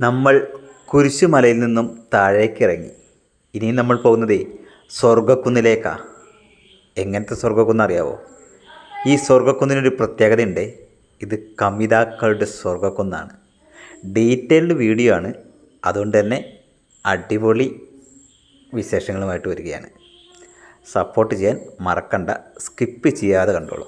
നമ്മൾ കുരിശുമലയിൽ നിന്നും താഴേക്കിറങ്ങി. ഇനി നമ്മൾ പോകുന്നത് സ്വർഗ്ഗക്കുന്നിലേക്കാണ്. എങ്ങനത്തെ സ്വർഗ്ഗക്കുന്ന് അറിയാവോ? ഈ സ്വർഗ്ഗക്കുന്നിനൊരു പ്രത്യേകതയുണ്ട്. ഇത് കമിതാക്കളുടെ സ്വർഗ്ഗക്കുന്നാണ്. ഡീറ്റെയിൽഡ് വീഡിയോ ആണ്. അതുകൊണ്ട് തന്നെ അടിപൊളി വിശേഷങ്ങളുമായിട്ട് വരികയാണ്. സപ്പോർട്ട് ചെയ്യാൻ മറക്കണ്ട. സ്കിപ്പ് ചെയ്യാതെ കണ്ടോളൂ.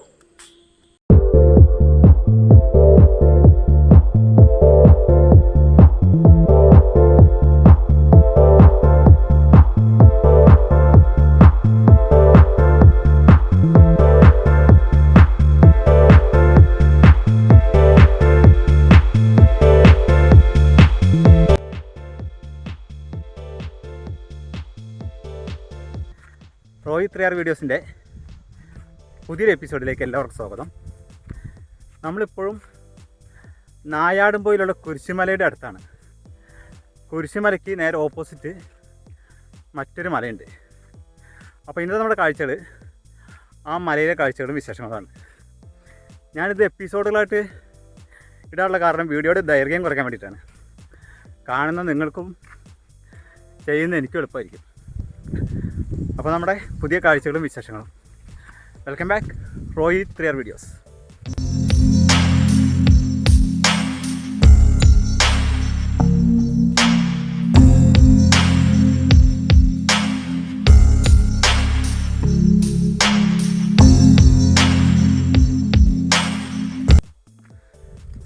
റോയി 3R വീഡിയോസിൻ്റെ പുതിയൊരു എപ്പിസോഡിലേക്ക് എല്ലാവർക്കും സ്വാഗതം. നമ്മളിപ്പോഴും നായാടുംപോയിലുള്ള കുരിശുമലയുടെ അടുത്താണ്. കുരിശുമലയ്ക്ക് നേരെ ഓപ്പോസിറ്റ് മറ്റൊരു മലയുണ്ട്. അപ്പോൾ ഇന്നത്തെ നമ്മുടെ കാഴ്ചകൾ ആ മലയിലെ കാഴ്ചകളും വിശേഷങ്ങളാണ്. ഞാനിത് എപ്പിസോഡുകളായിട്ട് ഇടാനുള്ള കാരണം വീഡിയോയുടെ ദൈർഘ്യം കുറയ്ക്കാൻ വേണ്ടിയിട്ടാണ്. കാണുന്ന നിങ്ങൾക്കും ചെയ്യുന്ന എനിക്കും എളുപ്പമായിരിക്കും. അപ്പോൾ നമ്മുടെ പുതിയ കാഴ്ചകളും വിശേഷങ്ങളും. Welcome back Roy 3R videos.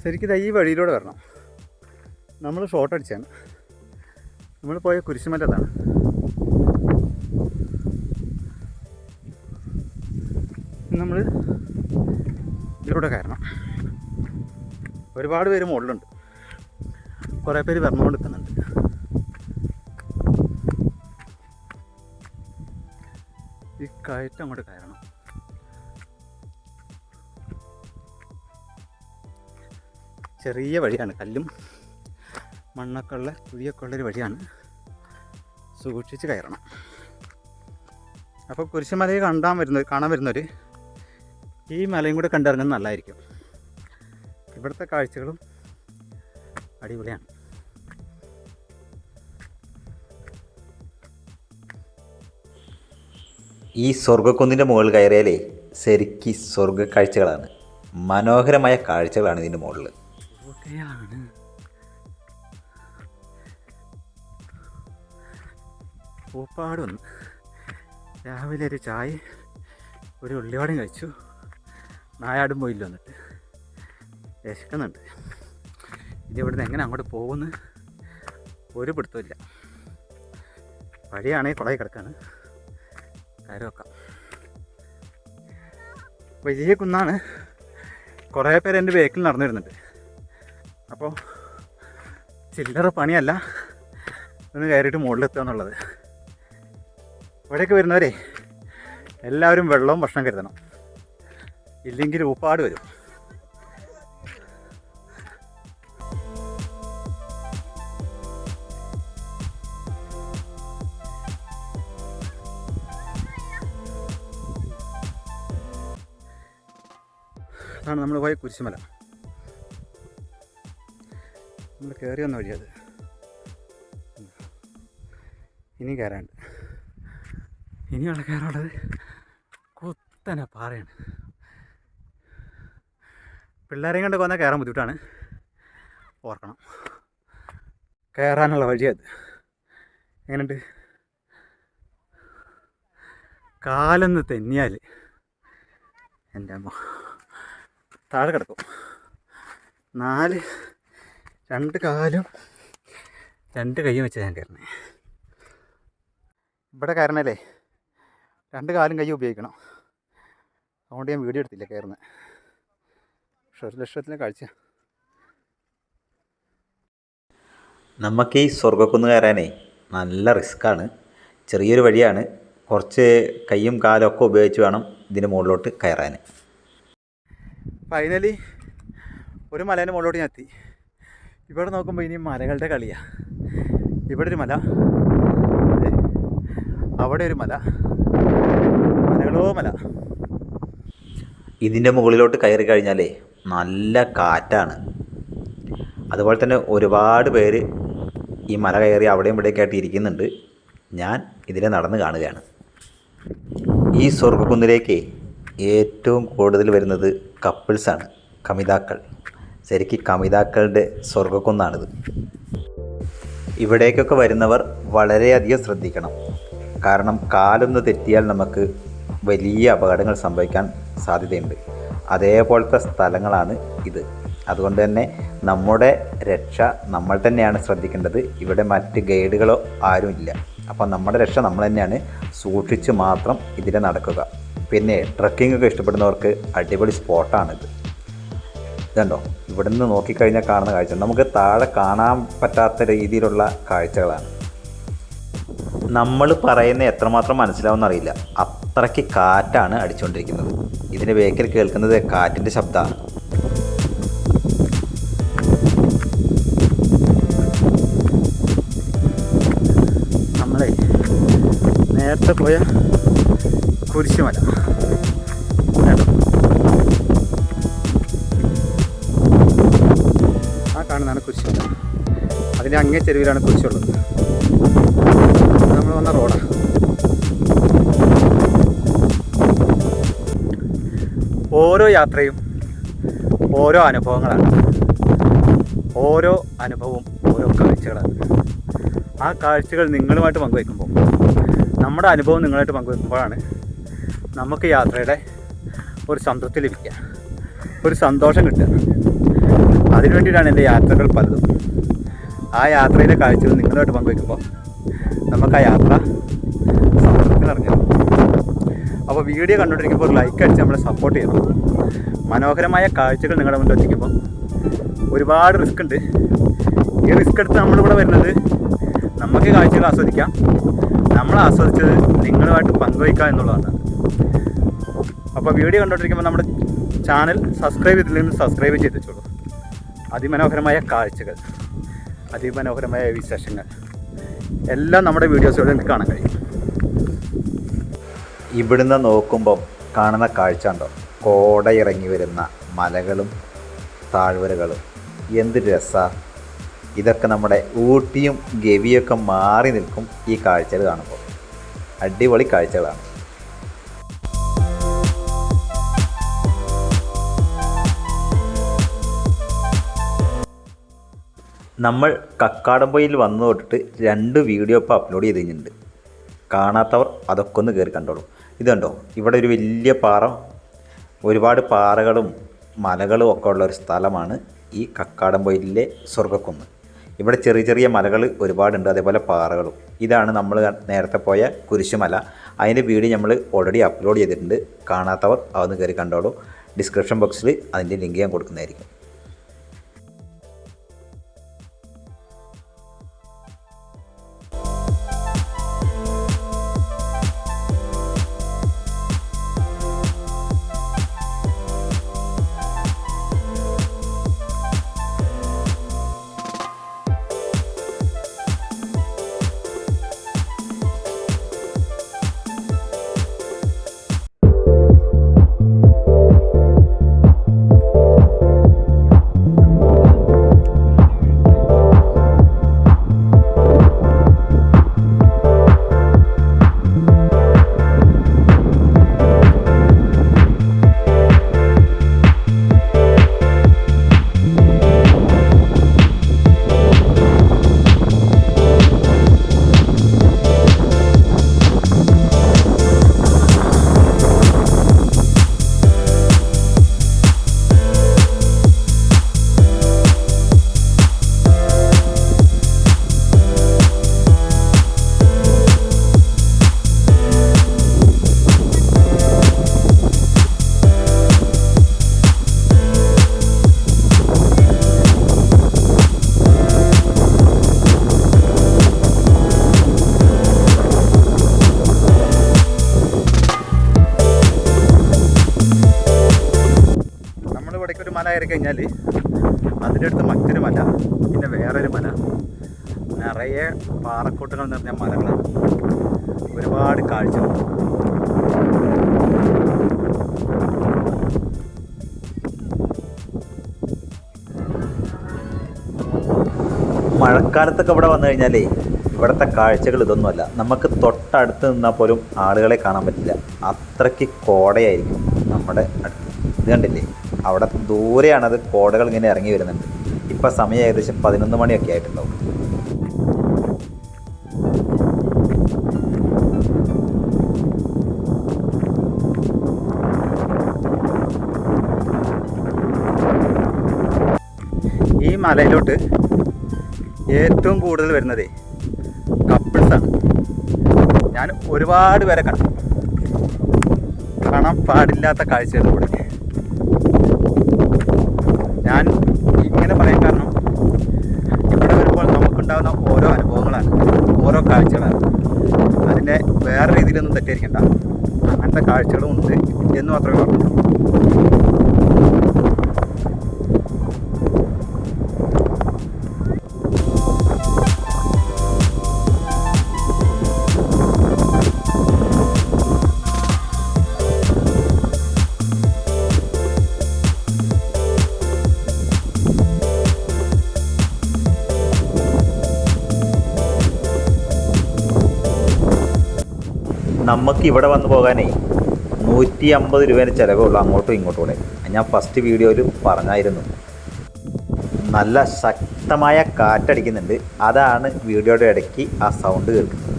ശരിക്കും ഈ വഴിയിലൂടെ വരണം. നമ്മൾ ഷോർട്ട് അടിച്ചാണ്. നമ്മൾ പോയ കുരിശുമല അതാണ്. നമ്മൾ ഇതിലൂടെ കയറണം. ഒരുപാട് പേര് മുകളിലുണ്ട്, കുറേ പേര് വരണോണ്ട് നിൽക്കുന്നുണ്ട്. ഈ കയറ്റം അങ്ങോട്ട് കയറണം. ചെറിയ വഴിയാണ്, കല്ലും മണ്ണൊക്കെ ഉള്ള കുഴിയൊക്കെ ഉള്ളൊരു വഴിയാണ്. സൂക്ഷിച്ച് കയറണം. അപ്പോൾ കുരിശുമലയെ കാണാൻ വരുന്നവർ ഈ മലയും കൂടെ കണ്ടിറങ്ങുന്നത് നല്ലതായിരിക്കും. ഇവിടുത്തെ കാഴ്ചകളും അടിപൊളിയാണ്. ഈ സ്വർഗ്ഗക്കുന്നിൻ്റെ മുകളിൽ കയറിയാലേ ശരിക്കും സ്വർഗ്ഗ കാഴ്ചകളാണ്. മനോഹരമായ കാഴ്ചകളാണ് ഇതിൻ്റെ മുകളിൽ. പൂപ്പാട് വന്നു. രാവിലെ ഒരു ചായ ഒരു ഉള്ളിവാടയും കഴിച്ചു. നായാടും പോയില്ല വന്നിട്ട് വിശക്കുന്നുണ്ട്. ഇത് ഇവിടുന്ന് എങ്ങനെ അങ്ങോട്ട് പോകുമെന്ന് ഒരു പിടുത്തമില്ല. വഴിയാണെങ്കിൽ കുളമായി കിടക്കാണ്. കയറി വെക്കാം. വലിയ കുന്നാണ്. കുറേ പേര് എൻ്റെ ബേക്കിൽ നടന്നു വരുന്നുണ്ട്. അപ്പോൾ ചില്ലറ പണിയല്ല ഒന്ന് കയറിയിട്ട് മുകളിലെത്തുക എന്നുള്ളത്. ഇവിടെയൊക്കെ വരുന്നവരെ എല്ലാവരും വെള്ളവും ഭക്ഷണം കരുതണം, ഇല്ലെങ്കിൽ ഊപ്പാട് വരും. അതാണ് നമ്മൾ പോയ കുരിശുമല. നമ്മൾ കയറി വന്ന വഴിയത്. ഇനി കയറാണ്ട്. ഇനിയുള്ള കയറുള്ളത് കുത്തനെ പാറയാണ്. പിള്ളേരെയും കൊണ്ട് കൊന്നാൽ കയറാൻ ബുദ്ധിമുട്ടാണ്. ഓർക്കണം, കയറാനുള്ള വഴിയത്. എങ്ങനെയുണ്ട്? കാലൊന്ന് തെന്നിയാൽ എൻ്റെ അമ്മ താഴെ കിടക്കും. രണ്ട് കാലും രണ്ട് കൈയും വെച്ച് ഞാൻ കയറണേ. ഇവിടെ കയറണല്ലേ 2 കാലും കൈ ഉപയോഗിക്കണം. അതുകൊണ്ട് ഞാൻ വീഡിയോ എടുത്തില്ല കയറുന്നത്. പക്ഷെ ഒരു ലക്ഷത്തിലെ കാഴ്ച. നമുക്ക് ഈ സ്വർഗ്ഗക്കുന്ന് കയറാനേ നല്ല റിസ്ക്കാണ്. ചെറിയൊരു വഴിയാണ്. കുറച്ച് കൈയും കാലും ഒക്കെ ഉപയോഗിച്ച് വേണം ഇതിൻ്റെ മുകളിലോട്ട് കയറാൻ. ഫൈനലി ഒരു മലേൻ്റെ മുകളിലോട്ട് ഞാൻ എത്തി. ഇവിടെ നോക്കുമ്പോൾ ഇനി മലകളുടെ കളിയാണ്. ഇവിടെ ഒരു മല, അവിടെ ഒരു മല, മലകളോ മല. ഇതിൻ്റെ മുകളിലോട്ട് കയറി കഴിഞ്ഞാലേ നല്ല കാറ്റാണ്. അതുപോലെ തന്നെ ഒരുപാട് പേര് ഈ മല കയറി അവിടെയും ഇവിടെയൊക്കെ ആയിട്ട് ഇരിക്കുന്നുണ്ട്. ഞാൻ ഇതിലെ നടന്ന് കാണുകയാണ്. ഈ സ്വർഗ്ഗക്കുന്നിലേക്ക് ഏറ്റവും കൂടുതൽ വരുന്നത് കപ്പിൾസാണ്, കമിതാക്കൾ. ശരിക്കും കമിതാക്കളുടെ സ്വർഗ്ഗക്കുന്നാണിത്. ഇവിടേക്കൊക്കെ വരുന്നവർ വളരെയധികം ശ്രദ്ധിക്കണം. കാരണം കാലൊന്ന് തെറ്റിയാൽ നമുക്ക് വലിയ അപകടങ്ങൾ സംഭവിക്കാൻ സാധ്യതയുണ്ട്. അതേപോലത്തെ സ്ഥലങ്ങളാണ് ഇത്. അതുകൊണ്ട് തന്നെ നമ്മുടെ രക്ഷ നമ്മൾ തന്നെയാണ് ശ്രദ്ധിക്കേണ്ടത്. ഇവിടെ മറ്റ് ഗൈഡുകളോ ആരുമില്ല. അപ്പോൾ നമ്മുടെ രക്ഷ നമ്മൾ തന്നെയാണ്. സൂക്ഷിച്ച് മാത്രം ഇതിൽ നടക്കുക. പിന്നെ ട്രക്കിംഗ് ഒക്കെ ഇഷ്ടപ്പെടുന്നവർക്ക് അടിപൊളി സ്പോട്ടാണിത്. ഇതുണ്ടോ, ഇവിടെ നിന്ന് നോക്കിക്കഴിഞ്ഞാൽ കാണുന്ന കാഴ്ച നമുക്ക് താഴെ കാണാൻ പറ്റാത്ത രീതിയിലുള്ള കാഴ്ചകളാണ്. നമ്മൾ പറയുന്ന എത്രമാത്രം മനസ്സിലാവുമെന്ന് അറിയില്ല, അത്രയ്ക്ക് കാറ്റാണ് അടിച്ചുകൊണ്ടിരിക്കുന്നത്. ഇതിന് വേക്കിൽ കേൾക്കുന്നത് കാറ്റിൻ്റെ ശബ്ദമാണ്. നമ്മളെ നേരത്തെ പോയ കുരിശുമല കേട്ടോ, ആ കാണുന്നതാണ് കുരിശുമല. അതിൻ്റെ അങ്ങേ ചെരുവിലാണ് കുരിശുള്ളത്. നമ്മൾ വന്ന റോഡാണ്. ഓരോ യാത്രയും ഓരോ അനുഭവങ്ങളാണ്. ഓരോ അനുഭവവും ഓരോ കാഴ്ചകളാണ്. ആ കാഴ്ചകൾ നിങ്ങളുമായിട്ട് പങ്കുവയ്ക്കുമ്പോൾ, നമ്മുടെ അനുഭവം നിങ്ങളായിട്ട് പങ്കുവയ്ക്കുമ്പോഴാണ് നമുക്ക് യാത്രയുടെ ഒരു സംതൃപ്തി ലഭിക്കുക, ഒരു സന്തോഷം കിട്ടുക. അതിനു വേണ്ടിയിട്ടാണ് എൻ്റെ യാത്രകൾ പലതും. ആ യാത്രയിലെ കാഴ്ചകൾ നിങ്ങളുമായിട്ട് പങ്കുവയ്ക്കുമ്പോൾ നമുക്ക് ആ യാത്ര സംതൃപ്തി നിറഞ്ഞു. അപ്പോൾ വീഡിയോ കണ്ടുകൊണ്ടിരിക്കുമ്പോൾ ഒരു ലൈക്ക് അടിച്ച് നമ്മളെ സപ്പോർട്ട് ചെയ്യണം. മനോഹരമായ കാഴ്ചകൾ നിങ്ങളുടെ മുന്നിൽ എത്തിക്കുമ്പോൾ ഒരുപാട് റിസ്ക് ഉണ്ട്. ഈ റിസ്ക് എടുത്ത് നമ്മളിവിടെ വരുന്നത് നമുക്ക് കാഴ്ചകൾ ആസ്വദിക്കാം, നമ്മൾ ആസ്വദിച്ചത് നിങ്ങളുമായിട്ട് പങ്കുവയ്ക്കുക എന്നുള്ളതാണ്. അപ്പോൾ വീഡിയോ കണ്ടുകൊണ്ടിരിക്കുമ്പോൾ നമ്മുടെ ചാനൽ സബ്സ്ക്രൈബ് ചെയ്തില്ലെങ്കിൽ സബ്സ്ക്രൈബ് ചെയ്ത് വെച്ചോളൂ. അതിമനോഹരമായ കാഴ്ചകൾ, അതിമനോഹരമായ വിശേഷങ്ങൾ എല്ലാം നമ്മുടെ വീഡിയോസിലൂടെ എനിക്ക് കാണാൻ കഴിയും. ഇവിടുന്ന് നോക്കുമ്പം കാണുന്ന കാഴ്ച ഉണ്ടോ, കോട ഇറങ്ങി വരുന്ന മലകളും താഴ്വരകളും. എന്ത് രസമാണ്! ഇതൊക്കെ നമ്മുടെ ഊട്ടിയും ഗവിയൊക്കെ മാറി നിൽക്കും ഈ കാഴ്ചകൾ കാണുമ്പോൾ. അടിപൊളി കാഴ്ചകളാണ്. നമ്മൾ കക്കാടംപൊയിൽ വന്നു തൊട്ടിട്ട് 2 വീഡിയോ ഇപ്പോൾ അപ്ലോഡ് ചെയ്ത് കഴിഞ്ഞിട്ടുണ്ട്. കാണാത്തവർ അതൊക്കെ ഒന്ന് കയറി കണ്ടോളൂ. ഇതുണ്ടോ, ഇവിടെ ഒരു വലിയ പാറ, ഒരുപാട് പാറകളും മലകളും ഒക്കെ ഉള്ള ഒരു സ്ഥലമാണ് ഈ കക്കാടംപൊയിലിലെ സ്വർഗ്ഗക്കുന്ന്. ഇവിടെ ചെറിയ ചെറിയ മലകൾ ഒരുപാടുണ്ട്, അതേപോലെ പാറകളും. ഇതാണ് നമ്മൾ നേരത്തെ പോയ കുരിശുമല. അതിൻ്റെ വീഡിയോ നമ്മൾ ഓൾറെഡി അപ്ലോഡ് ചെയ്തിട്ടുണ്ട്. കാണാത്തവർ അതൊന്ന് കയറി കണ്ടോളൂ. ഡിസ്ക്രിപ്ഷൻ ബോക്സിൽ അതിൻ്റെ ലിങ്ക് ഞാൻ കൊടുക്കുന്നതായിരിക്കും. മല കയറി കഴിഞ്ഞാൽ അതിൻ്റെ അടുത്ത് മറ്റൊരു മല, പിന്നെ വേറൊരു മല, നിറയെ പാറക്കൂട്ടങ്ങൾ നിറഞ്ഞ മലകളാണ്. ഒരുപാട് കാഴ്ചകൾ. മഴക്കാലത്തൊക്കെ ഇവിടെ വന്നു കഴിഞ്ഞാലേ ഇവിടുത്തെ കാഴ്ചകൾ ഇതൊന്നുമല്ല. നമുക്ക് തൊട്ടടുത്ത് നിന്നാൽ പോലും ആളുകളെ കാണാൻ പറ്റില്ല, അത്രയ്ക്ക് കോടയായിരിക്കും നമ്മുടെ അടുത്ത്. ഇത് കണ്ടില്ലേ, അവിടെ ദൂരെയാണത്, കോടകൾ ഇങ്ങനെ ഇറങ്ങി വരുന്നുണ്ട്. ഇപ്പം സമയം ഏകദേശം 11 മണിയൊക്കെ ആയിട്ടുണ്ടാവും. ഈ മലയിലോട്ട് ഏറ്റവും കൂടുതൽ വരുന്നതേ കപ്പിൾസാണ്. ഞാൻ ഒരുപാട് പേരെ കണ്ടു. കാണാൻ പാടില്ലാത്ത കാഴ്ചകളിലൂടെ. ഞാൻ ഇങ്ങനെ പറയാൻ കാരണം ഇവിടെ വരുമ്പോൾ നമുക്കുണ്ടാകുന്ന ഓരോ അനുഭവങ്ങളാണ്, ഓരോ കാഴ്ചകളാണ്. അതിനെ വേറെ രീതിയിലൊന്നും തെറ്റിയിരിക്കണ്ട, അങ്ങനത്തെ കാഴ്ചകളും ഉണ്ട് എന്ന് മാത്രമേ പറഞ്ഞു. നമുക്ക് ഇവിടെ വന്നു പോകാനേ 150 രൂപേൻ്റെ ചിലവേ ഉള്ളൂ അങ്ങോട്ടും ഇങ്ങോട്ടും കൂടെ. ഞാൻ ഫസ്റ്റ് വീഡിയോയിൽ പറഞ്ഞായിരുന്നു. നല്ല ശക്തമായ കാറ്റടിക്കുന്നുണ്ട്, അതാണ് വീഡിയോയുടെ ഇടയ്ക്ക് ആ സൗണ്ട് കേൾക്കുന്നത്.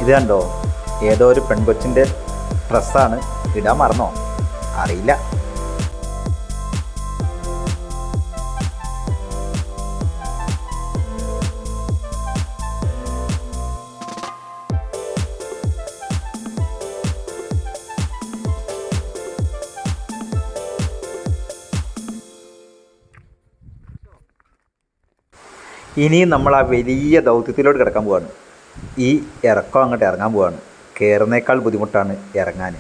ഇത് കണ്ടോ, ഏതോ ഒരു പെൺകൊച്ചിൻ്റെ ഡ്രസ്സാണ്. ഇടാൻ മറന്നോ അറിയില്ല. ഇനിയും നമ്മൾ ആ വലിയ ദൗത്യത്തിലോട്ട് കിടക്കാൻ പോവാണ്. ഈ ഇറക്കം അങ്ങോട്ട് ഇറങ്ങാൻ പോവാണ്. കയറുന്നേക്കാൾ ബുദ്ധിമുട്ടാണ് ഇറങ്ങാൻ.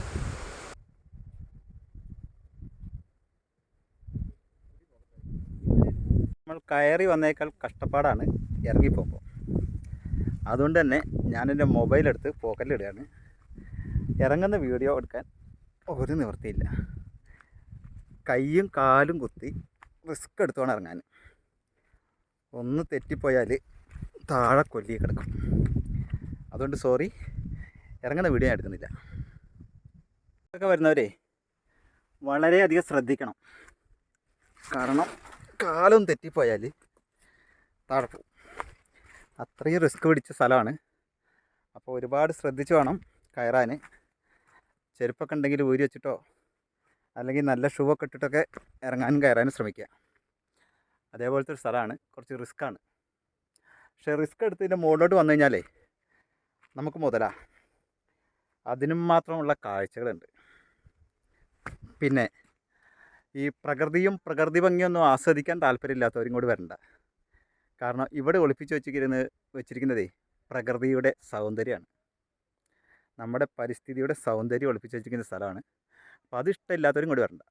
നമ്മൾ കയറി വന്നേക്കാൾ കഷ്ടപ്പാടാണ് ഇറങ്ങിപ്പോകുമ്പോൾ. അതുകൊണ്ട് തന്നെ ഞാനെൻ്റെ മൊബൈലെടുത്ത് പോക്കറ്റിലിടുകയാണ്. ഇറങ്ങുന്ന വീഡിയോ എടുക്കാൻ ഒരു നിവൃത്തിയില്ല. കൈയും കാലും കുത്തി റിസ്ക് എടുത്ത് വേണം ഇറങ്ങാൻ. ഒന്ന് തെറ്റിപ്പോയാൽ താഴെ കൊല്ലി കിടക്കും. അതുകൊണ്ട് സോറി, ഇറങ്ങുന്ന വീഡിയോ ഞാൻ എടുക്കുന്നില്ല. ഇതൊക്കെ വരുന്നവരെ വളരെയധികം ശ്രദ്ധിക്കണം. കാരണം കാലം തെറ്റിപ്പോയാൽ താഴെ പോകും. അത്രയും റിസ്ക് പിടിച്ച സ്ഥലമാണ്. അപ്പോൾ ഒരുപാട് ശ്രദ്ധിച്ച് വേണം കയറാൻ. ചെരുപ്പൊക്കെ ഉണ്ടെങ്കിൽ ഊരി വെച്ചിട്ടോ അല്ലെങ്കിൽ നല്ല ഷൂ ഒക്കെ ഇട്ടിട്ടൊക്കെ ഇറങ്ങാനും കയറാനും ശ്രമിക്കുക. അതേപോലത്തെ ഒരു സ്ഥലമാണ്, കുറച്ച് റിസ്ക്കാണ്. പക്ഷേ റിസ്ക് എടുത്തതിൻ്റെ മുകളിലോട്ട് വന്നു കഴിഞ്ഞാലേ നമുക്ക് മുതലാ. അതിനും മാത്രമുള്ള കാഴ്ചകളുണ്ട്. പിന്നെ ഈ പ്രകൃതിയും പ്രകൃതി ഭംഗിയൊന്നും ആസ്വദിക്കാൻ താല്പര്യമില്ലാത്തവരും കൂടി വരണ്ട. കാരണം ഇവിടെ ഒളിപ്പിച്ച് വെച്ചിരിക്കുന്നതേ പ്രകൃതിയുടെ സൗന്ദര്യമാണ്. നമ്മുടെ പരിസ്ഥിതിയുടെ സൗന്ദര്യം ഒളിപ്പിച്ച് വെച്ചിരിക്കുന്ന സ്ഥലമാണ്. അപ്പോൾ അത് ഇഷ്ടമില്ലാത്തവരും കൂടി വരണ്ട.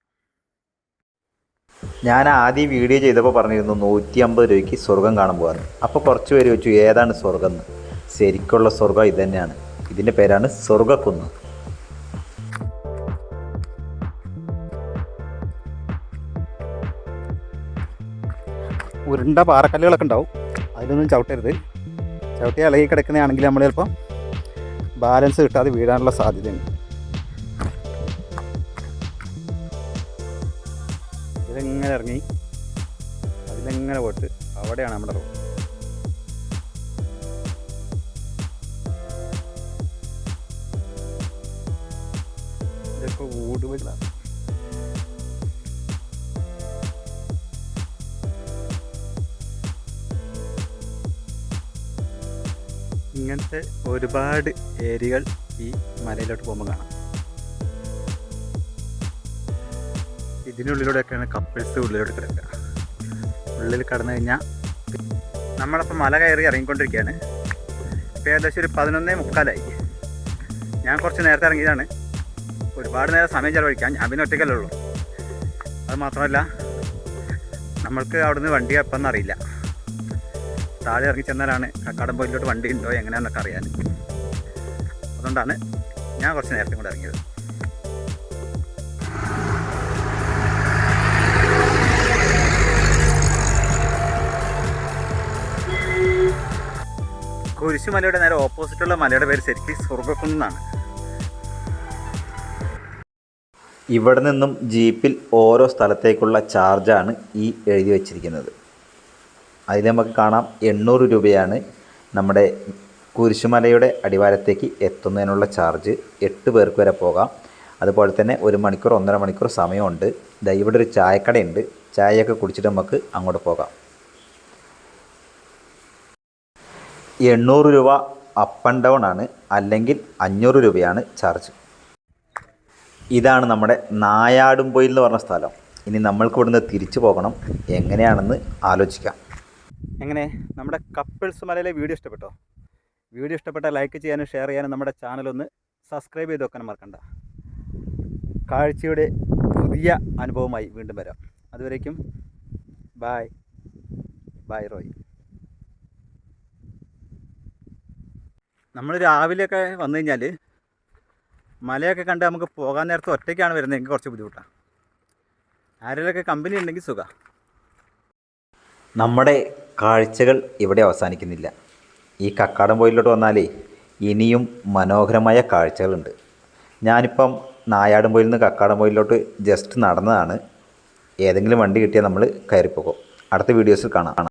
ഞാൻ ആദ്യം വീഡിയോ ചെയ്തപ്പോൾ പറഞ്ഞിരുന്നു 150 രൂപയ്ക്ക് സ്വർഗം കാണാൻ പോകാറ്. അപ്പോൾ കുറച്ച് പേര് ചോദിച്ചു ഏതാണ് സ്വർഗം എന്ന്. ശരിക്കുള്ള സ്വർഗം ഇത് തന്നെയാണ്. ഇതിൻ്റെ പേരാണ് സ്വർഗക്കുന്ന്. ഉരുണ്ട പാറക്കല്ലുകളൊക്കെ ഉണ്ടാവും, അതിലൊന്നും ചവിട്ടരുത്. ചവിട്ടി ഇളകി കിടക്കുന്നതാണെങ്കിൽ നമ്മൾ ചിലപ്പം ബാലൻസ് കിട്ടാതെ വീഴാനുള്ള സാധ്യതയുണ്ട്. ഇതിലെങ്ങനെ ഇറങ്ങി അതിലെങ്ങനെ പോയിട്ട് അവിടെയാണ് നമ്മുടെ റോഡ്. ഇതൊക്കെ ഊടുവെള്ളാണ്. ഇങ്ങനത്തെ ഒരുപാട് ഏരിയകൾ ഈ മലയിലോട്ട് പോകുമ്പോൾ കാണാം. ഇതിനുള്ളിലൂടെയൊക്കെയാണ് കപ്പിൾസ് ഉള്ളിലോട്ട് കിടക്കുക. ഉള്ളിൽ കടന്നു കഴിഞ്ഞാൽ നമ്മളപ്പോൾ മല കയറി ഇറങ്ങിക്കൊണ്ടിരിക്കുകയാണ്. ഇപ്പോൾ ഏകദേശം ഒരു 11:45. ഞാൻ കുറച്ച് നേരത്തെ ഇറങ്ങിയതാണ്. ഒരുപാട് നേരം സമയം ചിലവഴിക്കാൻ ഞാൻ പിന്നെ ഒറ്റയ്ക്കല്ലേ ഉള്ളൂ. അത് മാത്രമല്ല നമ്മൾക്ക് അവിടുന്ന് വണ്ടി എപ്പോഴെന്ന് അറിയില്ല. താഴെ ഇറങ്ങി ചെന്നാലാണ് കക്കാടംപൊയിലോട്ട് വണ്ടി ഉണ്ടോ എങ്ങനെയാണെന്നൊക്കെ അറിയാൻ. അതുകൊണ്ടാണ് ഞാൻ കുറച്ച് നേരത്തെ കൂടെ ഇറങ്ങിയത്. കുരിശുമലയുടെ നേരെ ഓപ്പോസിറ്റുള്ള മലയുടെ പേര് ശരിക്കും സ്വർഗ്ഗക്കുന്നാണ്. ഇവിടെ നിന്നും ജീപ്പിൽ ഓരോ സ്ഥലത്തേക്കുള്ള ചാർജാണ് ഈ എഴുതി വച്ചിരിക്കുന്നത്. അതിൽ നമുക്ക് കാണാം 800 രൂപയാണ് നമ്മുടെ കുരിശുമലയുടെ അടിവാരത്തേക്ക് എത്തുന്നതിനുള്ള ചാർജ്. 8 പേർക്ക് വരെ പോകാം. അതുപോലെ തന്നെ 1 മണിക്കൂർ 1.5 മണിക്കൂർ സമയമുണ്ട്. ദാ ഇവിടെ ഒരു ചായക്കടയുണ്ട്. ചായയൊക്കെ കുടിച്ചിട്ട് നമുക്ക് അങ്ങോട്ട് പോകാം. 800 രൂപ അപ്പ് ആൻഡ് ഡൗൺ ആണ്, അല്ലെങ്കിൽ 500 രൂപയാണ് ചാർജ്. ഇതാണ് നമ്മുടെ നായാടുംപൊയിൽ എന്ന് പറഞ്ഞ സ്ഥലം. ഇനി നമ്മൾക്ക് ഇവിടുന്ന് തിരിച്ചു പോകണം. എങ്ങനെയാണെന്ന് ആലോചിക്കാം. എങ്ങനെ നമ്മുടെ കപ്പിൾസ് മലയിലെ വീഡിയോ ഇഷ്ടപ്പെട്ടോ? വീഡിയോ ഇഷ്ടപ്പെട്ടാൽ ലൈക്ക് ചെയ്യാനും ഷെയർ ചെയ്യാനും നമ്മുടെ ചാനലൊന്ന് സബ്സ്ക്രൈബ് ചെയ്ത് വെക്കാനും മറക്കണ്ട. കാഴ്ചയുടെ പുതിയ അനുഭവമായി വീണ്ടും വരാം. അതുവരേക്കും ബായ് ബൈ റോയ്. നമ്മൾ രാവിലെയൊക്കെ വന്നു കഴിഞ്ഞാൽ മലയൊക്കെ കണ്ട് നമുക്ക് പോകാൻ നേരത്തെ ഒറ്റയ്ക്കാണ് വരുന്നതെങ്കിൽ കുറച്ച് ബുദ്ധിമുട്ടാണ്. ആരെങ്കിലുമൊക്കെ കമ്പനി ഉണ്ടെങ്കിൽ സുഖം. നമ്മുടെ കാഴ്ചകൾ ഇവിടെ അവസാനിക്കുന്നില്ല. ഈ കക്കാടംപൊയിലോട്ട് വന്നാലേ ഇനിയും മനോഹരമായ കാഴ്ചകളുണ്ട്. ഞാനിപ്പം നായാടുംപൊയിൽ നിന്ന് കക്കാടംപൊയിലോട്ട് ജസ്റ്റ് നടന്നതാണ്. ഏതെങ്കിലും വണ്ടി കിട്ടിയാൽ നമ്മൾ കയറിപ്പോകും. അടുത്ത വീഡിയോസിൽ കാണാം.